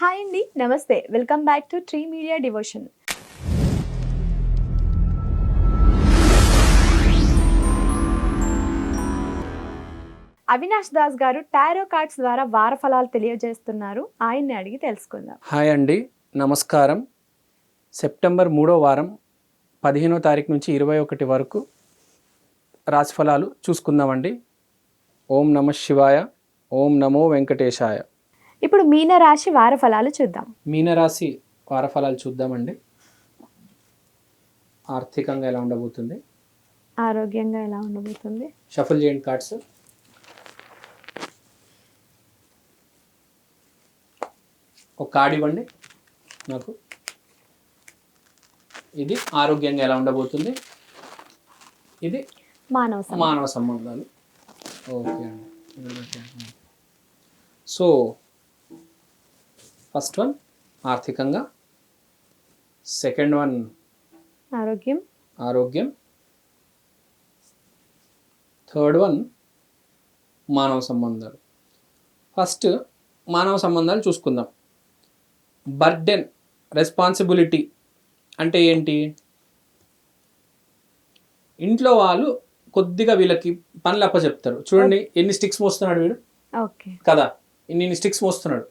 Hi అండి, నమస్తే. Welcome back to tree media devotion. Avinash Das గారు టారో కార్డ్స్ ద్వారా వార ఫలాలు తెలియజేస్తున్నారు. ఆయన్ని అడిగి తెలుసుకుందాం. హాయ్ అండి, నమస్కారం. సెప్టెంబర్ 3వ వారం 15వ తారీఖు నుంచి 21 వరకు రాశిఫలాలు చూసుకుందామండి. ఓం నమ శివాయ, ఓం నమో వెంకటేశాయ. ఇప్పుడు మీన రాశి వార ఫలాలు చూద్దాం. మీనరాశి వారఫలాలు చూద్దామండి. ఆర్థికంగా ఎలా ఉండబోతుంది, ఆరోగ్యంగా ఎలా ఉండబోతుంది? షఫుల్ చేయండి కార్డ్స్. ఒక కార్డ్ ఇవ్వండి నాకు. ఇది ఆరోగ్యంగా ఎలా ఉండబోతుంది, ఇది మానవ సంబంధాలు. ఓకే అండి. సో ఫస్ట్ వన్ ఆర్థికంగా, సెకండ్ వన్ ఆరోగ్యం, థర్డ్ వన్ మానవ సంబంధాలు. ఫస్ట్ మానవ సంబంధాలు చూసుకుందాం. బర్డెన్, రెస్పాన్సిబిలిటీ అంటే ఏంటి? ఇంట్లో వాళ్ళు కొద్దిగా వీళ్ళకి పనులు అప్పచెప్తారు. చూడండి ఎన్ని స్టిక్స్ మోస్తున్నాడు వీడు కదా, ఇన్ని స్టిక్స్ మోస్తున్నాడు.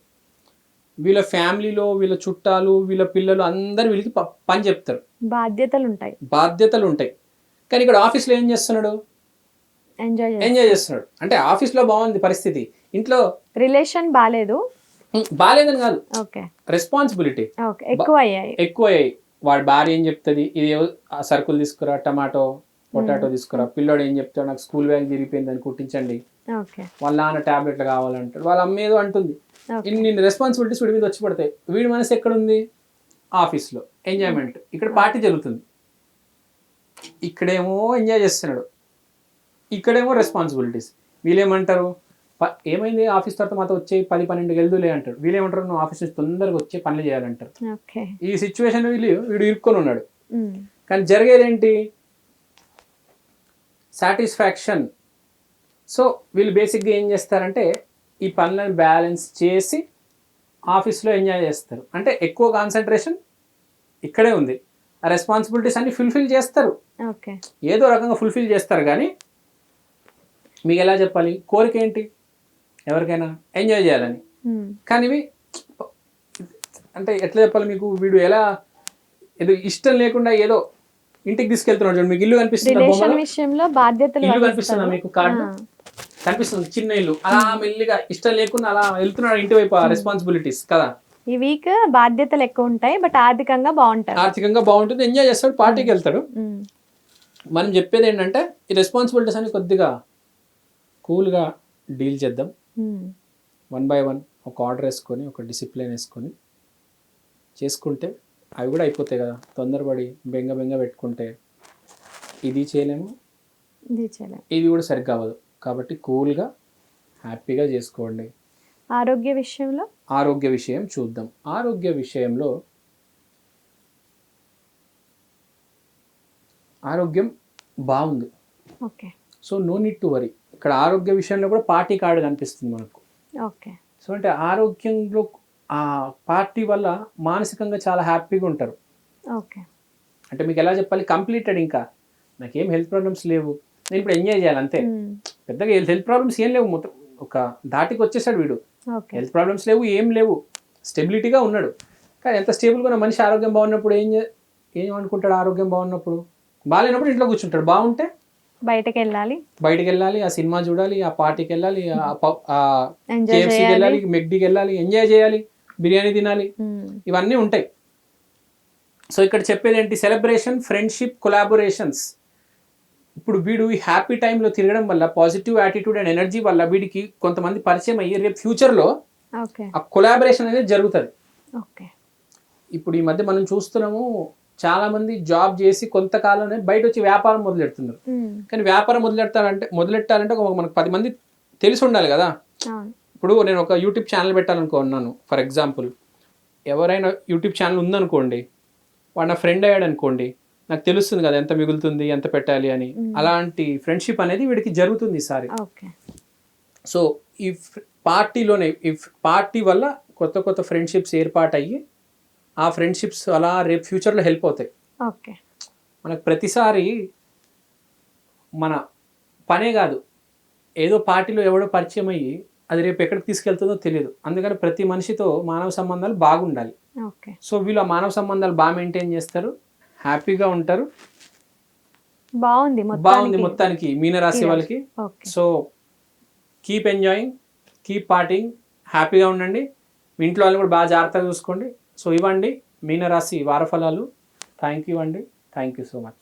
వీళ్ళ ఫ్యామిలీలో వీళ్ళ చుట్టాలు వీళ్ళ పిల్లలు అందరు వీళ్ళకి పని చెప్తారు, బాధ్యతలు ఉంటాయి. కానీ ఇక్కడ ఆఫీస్లో ఏం చేస్తున్నాడు? ఎంజాయ్ చేస్తున్నాడు. అంటే ఆఫీస్లో బాగుంది పరిస్థితి, ఇంట్లో రిలేషన్ బాగాలేదని కాదు, రెస్పాన్సిబిలిటీ ఎక్కువయ్యాయి. వాడి భార్య ఏం చెప్తుంది, ఇది సరుకులు తీసుకురా, టమాటో పొటాటో తీసుకురా. పిల్లోడు ఏం చెప్తాడు, నాకు స్కూల్ బ్యాగ్ తిరిగిపోయింది అని కుట్టించండి. వాళ్ళ నాన్న టాబ్లెట్లు కావాలంటాడు, వాళ్ళ అమ్మ ఏదో అంటుంది. ఇన్ని రెస్పాన్సిబిలిటీస్ వీడి మీద వచ్చి పడతాయి. వీడి మనసు ఎక్కడుంది? ఆఫీస్లో ఎంజాయ్మెంట్. ఇక్కడ పార్టీ జరుగుతుంది, ఇక్కడేమో ఎంజాయ్ చేస్తున్నాడు, ఇక్కడేమో రెస్పాన్సిబిలిటీస్. వీళ్ళేమంటారు, ఏమైంది ఆఫీస్ తర్వాత మాతో వచ్చే 10-12 వెళ్దులే అంటారు. వీళ్ళేమంటారు, నువ్వు ఆఫీస్ నుంచి తొందరగా వచ్చే పనులు చేయాలంటారు. ఈ సిచ్యువేషన్ వీడు ఇరుక్కొని ఉన్నాడు. కానీ జరిగేది ఏంటి? సాటిస్ఫాక్షన్. సో వీళ్ళు బేసిక్గా ఏం చేస్తారంటే ఈ పనులను బ్యాలెన్స్ చేసి ఆఫీస్లో ఎంజాయ్ చేస్తారు. అంటే ఎక్కువ కాన్సన్ట్రేషన్ ఇక్కడే ఉంది. ఆ రెస్పాన్సిబిలిటీస్ అన్ని ఫుల్ఫిల్ చేస్తారు, ఏదో రకంగా ఫుల్ఫిల్ చేస్తారు. కానీ మీకు ఎలా చెప్పాలి, కోరిక ఏంటి? ఎవరికైనా ఎంజాయ్ చేయాలని. కానీ ఇవి అంటే ఎట్లా చెప్పాలి మీకు, వీడు ఎలా ఏదో ఇష్టం లేకుండా ఏదో ఇంటికి తీసుకెళ్తున్నాడు. చూడండి, మీకు ఇల్లు కనిపిస్తుంది, ఇల్లు కనిపిస్తుందా మీకు? కార్డు కనిపిస్తుంది, చిన్న ఇల్లు. అలా మెల్లిగా ఇష్టం లేకుండా అలా వెళ్తున్నాడు ఇంటి వైపు. రెస్పాన్సిబిలిటీస్ కదా. ఈ వీక్ బాధ్యతలు ఎక్కువ ఉంటాయి, బట్ ఆర్థికంగా బాగుంటుంది, ఎంజాయ్ చేస్తాడు, పార్టీకి వెళ్తాడు. మనం చెప్పేది ఏంటంటే ఈ రెస్పాన్సిబిలిటీస్ అని కొద్దిగా కూల్గా డీల్ చేద్దాం. 1 by 1 ఒక ఆర్డర్ వేసుకొని, ఒక డిసిప్లిన్ వేసుకొని చేసుకుంటే అవి కూడా అయిపోతాయి కదా. తొందరపడి బెంగ పెట్టుకుంటే ఇది చేయలేము, ఇది కూడా సరిగ్గా అవ్వదు. కాబట్టి కూల్గా హ్యాపీగా చేసుకోండి. ఆరోగ్య విషయం చూద్దాం. ఆరోగ్య విషయంలో ఆరోగ్యం బాగుంది. So no need to worry. ఇక్కడ ఆరోగ్య విషయంలో కూడా పార్టీ కార్డు కనిపిస్తుంది మనకు. సో అంటే ఆరోగ్యంలో ఆ పార్టీ వల్ల మానసికంగా చాలా హ్యాపీగా ఉంటారు. అంటే మీకు ఎలా చెప్పాలి, కంప్లీటెడ్. ఇంకా నాకేం హెల్త్ ప్రాబ్లమ్స్ లేవు, నేను ఇప్పుడు ఎంజాయ్ చేయాలి అంతే. పెద్దగా హెల్త్ ప్రాబ్లమ్స్ ఏం లేవు, మొత్తం ఒక దాటికి వచ్చేసాడు వీడు. హెల్త్ ప్రాబ్లమ్స్ లేవు, ఏం లేవు, స్టెబిలిటీగా ఉన్నాడు. కానీ ఎంత స్టేబుల్గా ఉన్న మనిషి ఆరోగ్యం బాగున్నప్పుడు ఏమనుకుంటాడు? ఆరోగ్యం బాగున్నప్పుడు, బాగాలేనప్పుడు ఇంట్లో కూర్చుంటాడు. బాగుంటే బయటకు వెళ్ళాలి, ఆ సినిమా చూడాలి, ఆ పార్టీకి వెళ్ళాలి, కేఎఫ్సీకి వెళ్ళాలి, మెక్డీకి వెళ్ళాలి, ఎంజాయ్ చేయాలి, బిర్యానీ తినాలి, ఇవన్నీ ఉంటాయి. సో ఇక్కడ చెప్పేది ఏంటి? Celebration, friendship, collaborations. ఇప్పుడు వీడు ఈ హ్యాపీ టైంలో తిరగడం వల్ల, పాజిటివ్ యాటిట్యూడ్ అండ్ ఎనర్జీ వల్ల వీడికి కొంతమంది పరిచయం అయ్యి రేపు ఫ్యూచర్లో ఆ కొలాబొరేషన్ అనేది జరుగుతుంది. ఇప్పుడు ఈ మధ్య మనం చూస్తున్నాము, చాలా మంది జాబ్ చేసి కొంతకాలంలో బయట వచ్చి వ్యాపారం మొదలెడుతున్నారు. కానీ వ్యాపారం మొదలెట్టాలంటే మనకు 10 మంది తెలిసి ఉండాలి కదా. ఇప్పుడు నేను ఒక యూట్యూబ్ ఛానల్ పెట్టాలనుకున్నాను. ఫర్ ఎగ్జాంపుల్, ఎవరైనా యూట్యూబ్ ఛానల్ ఉందనుకోండి, వాడు నా ఫ్రెండ్ అయ్యాడు అనుకోండి, నాకు తెలుస్తుంది కదా ఎంత మిగులుతుంది, ఎంత పెట్టాలి అని. అలాంటి ఫ్రెండ్షిప్ అనేది వీడికి జరుగుతుంది ఈసారి. సో ఈ పార్టీలోనే, ఈ పార్టీ వల్ల కొత్త కొత్త ఫ్రెండ్షిప్స్ ఏర్పాటయ్యి ఆ ఫ్రెండ్షిప్స్ అలా రేపు ఫ్యూచర్లో హెల్ప్ అవుతాయి. ఓకే. మనకు ప్రతిసారి మన పనే కాదు, ఏదో పార్టీలో ఎవడో పరిచయం అయ్యి అది రేపు ఎక్కడికి తీసుకెళ్తుందో తెలియదు. అందుకని ప్రతి మనిషితో మానవ సంబంధాలు బాగుండాలి. ఓకే. సో వీళ్ళు ఆ మానవ సంబంధాలు బాగా మెయింటైన్ చేస్తారు, హ్యాపీగా ఉంటారు. బాగుంది మొత్తానికి మీనరాశి వాళ్ళకి. So keep enjoying, keep partying, హ్యాపీగా ఉండండి. మీ ఇంట్లో వాళ్ళు కూడా బాగా జాగ్రత్తగా చూసుకోండి. సో ఇవ్వండి మీనరాశి వారఫలాలు. థ్యాంక్ యూ అండి, థ్యాంక్ యూ సో మచ్.